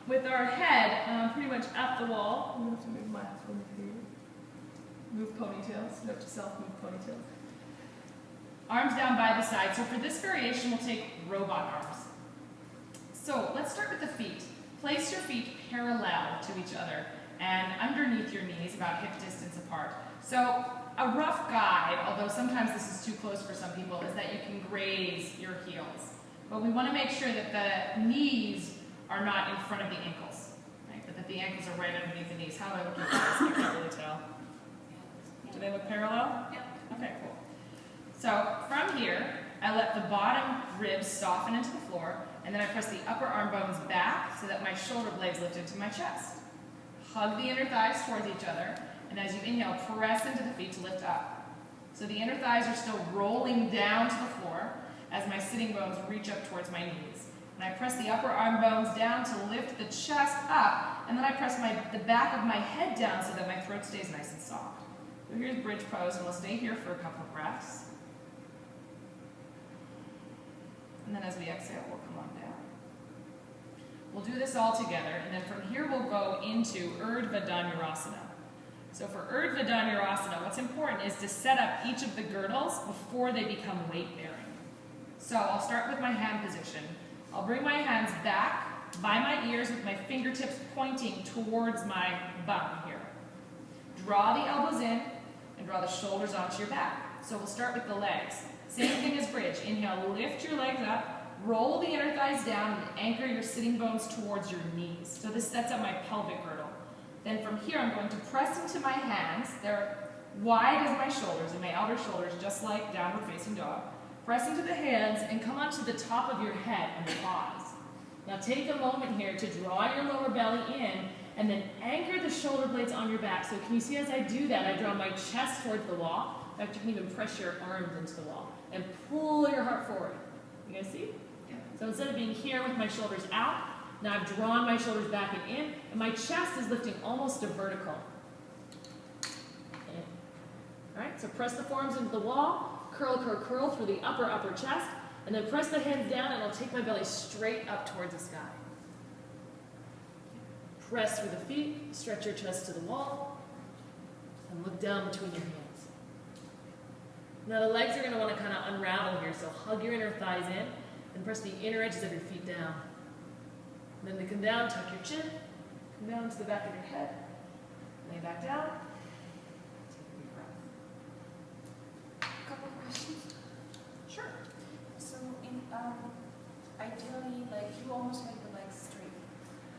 with our head pretty much at the wall. I'm going to have to move my phone here. Move ponytails. Note to self, move ponytails. Arms down by the side. So for this variation, we'll take robot arms. So let's start with the feet. Place your feet parallel to each other and underneath your knees, about hip distance apart. So a rough guide, although sometimes this is too close for some people, is that you can graze your heels. But we want to make sure that the knees are not in front of the ankles, right? But that the ankles are right underneath the knees. How do I look at this? I can't really tell. Do they look parallel? Yep. Okay, cool. So from here, I let the bottom ribs soften into the floor, and then I press the upper arm bones back so that my shoulder blades lift into my chest. Hug the inner thighs towards each other, and as you inhale, press into the feet to lift up. So the inner thighs are still rolling down to the floor as my sitting bones reach up towards my knees. And I press the upper arm bones down to lift the chest up, and then I press the back of my head down so that my throat stays nice and soft. So here's bridge pose, and we'll stay here for a couple of breaths. And then as we exhale, we'll come on down. We'll do this all together, and then from here we'll go into urdhva dhanurasana. So for urdhva dhanurasana, what's important is to set up each of the girdles before they become weight-bearing. So I'll start with my hand position. I'll bring my hands back by my ears with my fingertips pointing towards my bum here. Draw the elbows in and draw the shoulders onto your back. So we'll start with the legs. Same thing as bridge. Inhale, lift your legs up, roll the inner thighs down, and anchor your sitting bones towards your knees. So this sets up my pelvic girdle. Then from here, I'm going to press into my hands. They're wide as my shoulders and my outer shoulders, just like downward facing dog. Press into the hands and come onto the top of your head and pause. Now take a moment here to draw your lower belly in and then anchor the shoulder blades on your back. So can you see as I do that, I draw my chest towards the wall. In fact, you can even press your arms into the wall and pull your heart forward. You guys see? Yeah. So instead of being here with my shoulders out, now I've drawn my shoulders back and in, and my chest is lifting almost to vertical. Okay. All right, so press the forearms into the wall, curl, curl, curl through the upper chest, and then press the hands down, and I'll take my belly straight up towards the sky. Press through the feet, stretch your chest to the wall, and look down between your hands. Now the legs are going to want to kind of unravel here, so hug your inner thighs in, and press the inner edges of your feet down. And then to come down, tuck your chin, come down to the back of your head, lay back down, take a deep breath. A couple of questions. Sure. So ideally, like you almost have your legs straight.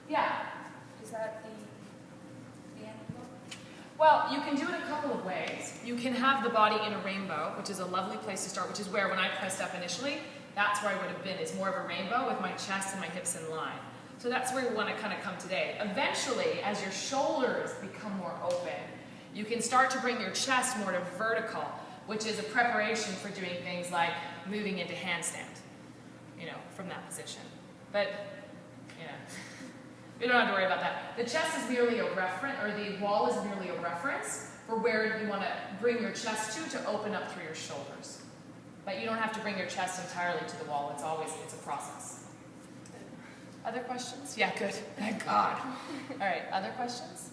Yeah. Is that the end goal? Well, you can do it a couple of ways. You can have the body in a rainbow, which is a lovely place to start, which is where when I pressed up initially, that's where I would have been, is more of a rainbow with my chest and my hips in line. So that's where we want to kind of come today. Eventually, as your shoulders become more open, you can start to bring your chest more to vertical, which is a preparation for doing things like moving into handstand, from that position. But, we don't have to worry about that. The chest is merely a reference, or the wall is merely a reference for where you want to bring your chest to open up through your shoulders. But you don't have to bring your chest entirely to the wall. It's a process. Other questions? Yeah, good. Thank God. All right, other questions?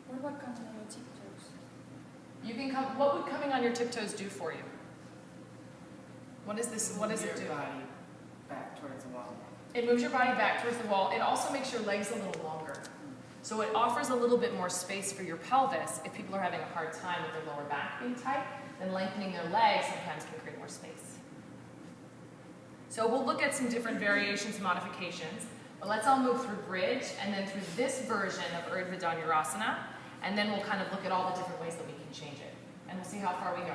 What about coming on your tiptoes? You can come. What would coming on your tiptoes do for you? What is this? What does it do? Your body back towards the wall. It moves your body back towards the wall. It also makes your legs a little longer. So it offers a little bit more space for your pelvis. If people are having a hard time with their lower back being tight, then lengthening their legs sometimes can create more space. So we'll look at some different variations, modifications. But let's all move through bridge and then through this version of urdhva dhanurasana, and then we'll kind of look at all the different ways that we can change it. And we'll see how far we go.